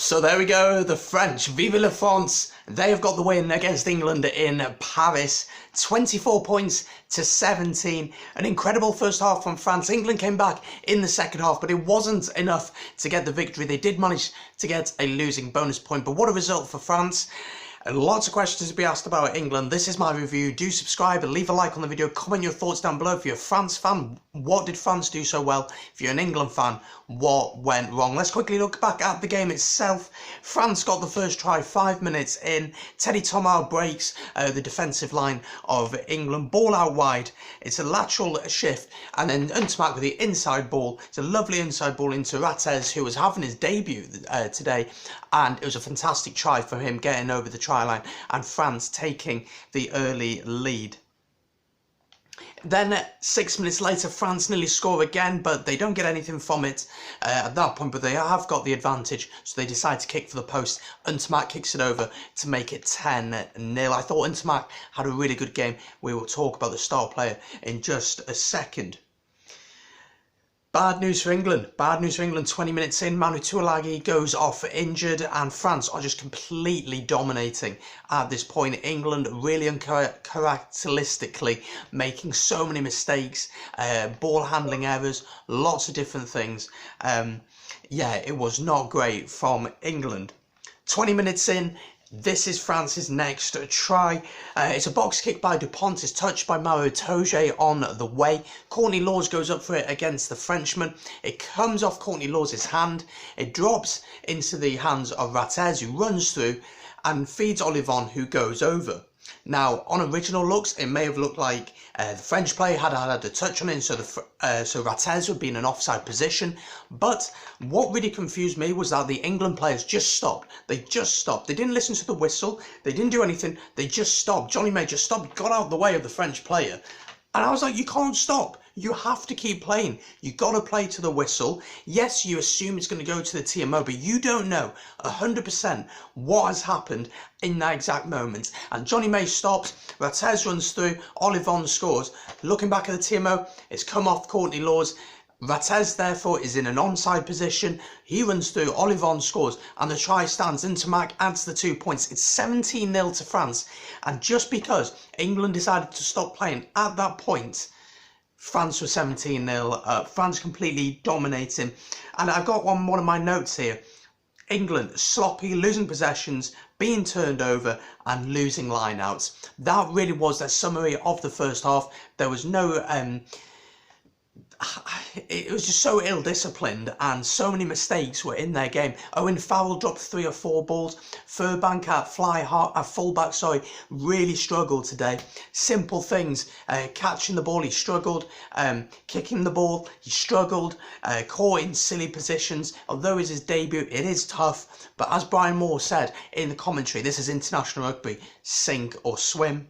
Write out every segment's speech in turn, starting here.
So there we go, the French, Vive la France, they have got the win against England in Paris, 24 points to 17, an incredible first half from France. England came back in the second half, but it wasn't enough to get the victory. They did manage to get a losing bonus point, but what a result for France. Lots of questions to be asked about England. This is my review. Do subscribe and leave a like on the video. Comment your thoughts down below. If you're a France fan, what did France do so well? If you're an England fan, what went wrong? Let's quickly look back at the game itself. France got the first try 5 minutes in. Teddy Thomas breaks the defensive line of England. Ball out wide. It's a lateral shift. And then Ntamack with the inside ball. It's a lovely inside ball into Rattez, who was having his debut today. And it was a fantastic try for him getting over the try line and France taking the early lead. Then 6 minutes later, France nearly score again, but they don't get anything from it at that point, but they have got the advantage, so they decide to kick for the post. Ntamack kicks it over to make it 10-0. I thought Ntamack had a really good game. We will talk about the star player in just a second. Bad news for England. Bad news for England. 20 minutes in, Manu Tuilagi goes off injured, and France are just completely dominating at this point. England really uncharacteristically making so many mistakes, ball handling errors, lots of different things. Yeah, it was not great from England. 20 minutes in. This is France's next try. It's a box kick by Dupont. It's touched by Mauro Itoje on the way. Courtney Lawes goes up for it against the Frenchman. It comes off Courtney Lawes' hand. It drops into the hands of Rattez, who runs through and feeds Olivon, who goes over. Now, on original looks, it may have looked like the French player had a touch on it, so Rattez would be in an offside position. But what really confused me was that the England players just stopped. They just stopped. They didn't listen to the whistle. They didn't do anything. They just stopped. Johnny May just stopped, got out of the way of the French player. And I was like, you can't stop. You have to keep playing. You got to play to the whistle. Yes, you assume it's going to go to the TMO, but you don't know 100% what has happened in that exact moment. And Johnny May stops. Rattez runs through. Olivon scores. Looking back at the TMO, it's come off Courtney Lawes. Rattez, therefore, is in an onside position. He runs through, Olivon scores, and the try stands. Ntamack adds the 2 points. It's 17-0 to France. And just because England decided to stop playing at that point, France was 17-0 up. France completely dominating. And I've got one of my notes here. England sloppy, losing possessions, being turned over and losing lineouts. That really was their summary of the first half. There was no... it was just so ill-disciplined and so many mistakes were in their game. Owen Farrell dropped 3 or 4 balls. Furbank at fullback, really struggled today. Simple things. Catching the ball, he struggled. Kicking the ball, he struggled. Caught in silly positions. Although it's his debut, it is tough. But as Brian Moore said in the commentary, this is international rugby. Sink or swim.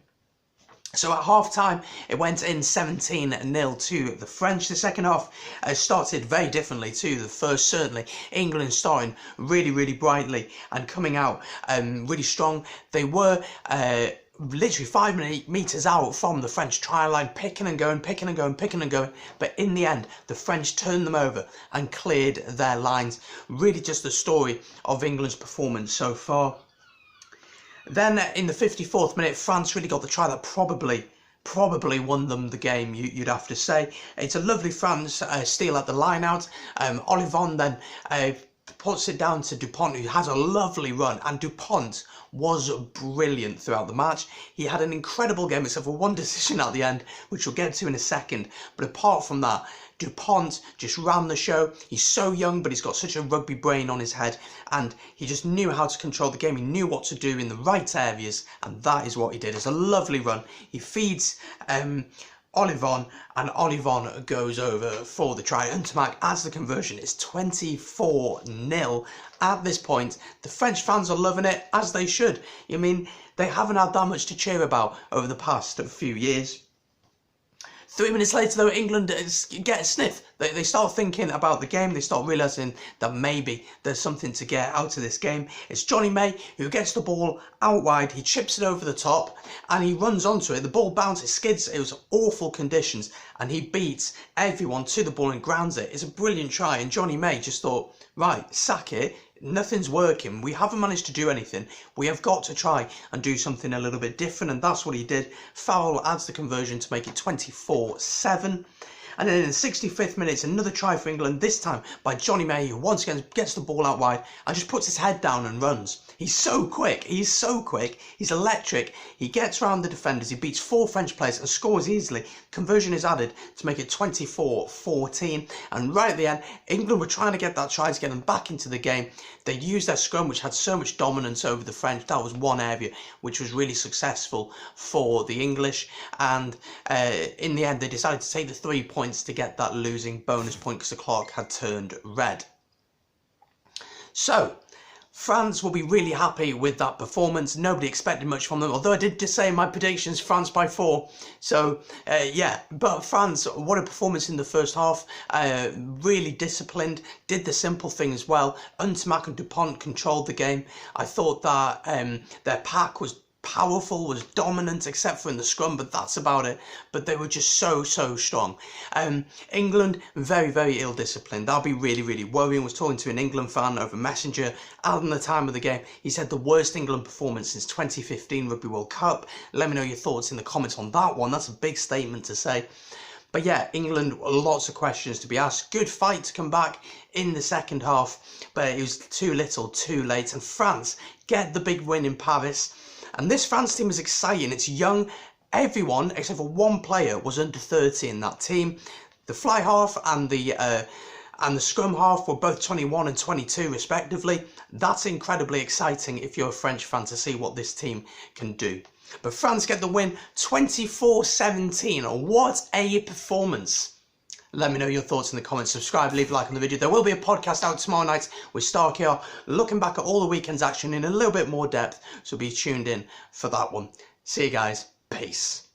So at half-time, it went in 17-0 to the French. The second half started very differently to the first, certainly. England starting really, really brightly and coming out really strong. They were literally 5 metres out from the French try line, picking and going. But in the end, the French turned them over and cleared their lines. Really just the story of England's performance so far. Then in the 54th minute, France really got the try that probably won them the game, you'd have to say. It's a lovely France steal at the line out. Olivon then puts it down to Dupont, who has a lovely run, and Dupont was brilliant throughout the match. He had an incredible game, except for one decision at the end, which we'll get to in a second. But apart from that, Dupont just ran the show. He's so young, but he's got such a rugby brain on his head, and he just knew how to control the game. He knew what to do in the right areas, and that is what he did. It's a lovely run. He feeds Olivon, and Olivon goes over for the try. Ntamack adds the conversion. It's 24-0 at this point. The French fans are loving it, as they should. I mean, they haven't had that much to cheer about over the past few years. 3 minutes later, though, England get a sniff. They start thinking about the game. They start realising that maybe there's something to get out of this game. It's Johnny May who gets the ball out wide. He chips it over the top and he runs onto it. The ball bounces, skids. It was awful conditions and he beats everyone to the ball and grounds it. It's a brilliant try and Johnny May just thought, right, sack it. Nothing's working. We haven't managed to do anything. We have got to try and do something a little bit different, and that's what he did. Farrell adds the conversion to make it 24-7. And then in the 65th minute, it's another try for England, this time by Johnny May, who once again gets the ball out wide and just puts his head down and runs. He's so quick. He's so quick. He's electric. He gets around the defenders. He beats 4 French players and scores easily. Conversion is added to make it 24-14. And right at the end, England were trying to get that try to get them back into the game. They used their scrum, which had so much dominance over the French. That was one area which was really successful for the English. And in the end, they decided to take the 3 points to get that losing bonus point because the clock had turned red. So France will be really happy with that performance. Nobody expected much from them, although I did just say in my predictions France by 4. So yeah, but France, what a performance in the first half. Really disciplined, did the simple things well. Ntamack and Dupont controlled the game. I thought that their pack was powerful, was dominant, except for in the scrum, but that's about it. But they were just so strong. England, very ill-disciplined. That'll be really worrying. I was talking to an England fan over Messenger at the time of the game. He said the worst England performance since 2015 Rugby World Cup. Let me know your thoughts in the comments on that one. That's a big statement to say. But yeah, England, lots of questions to be asked. Good fight to come back in the second half, but it was too little, too late. And France get the big win in Paris. And this France team is exciting. It's young. Everyone, except for one player, was under 30 in that team. The fly half and the scrum half were both 21 and 22 respectively. That's incredibly exciting if you're a French fan to see what this team can do. But France get the win 24-17. What a performance. Let me know your thoughts in the comments. Subscribe, leave a like on the video. There will be a podcast out tomorrow night with Stark here, looking back at all the weekend's action in a little bit more depth, so be tuned in for that one. See you guys. Peace.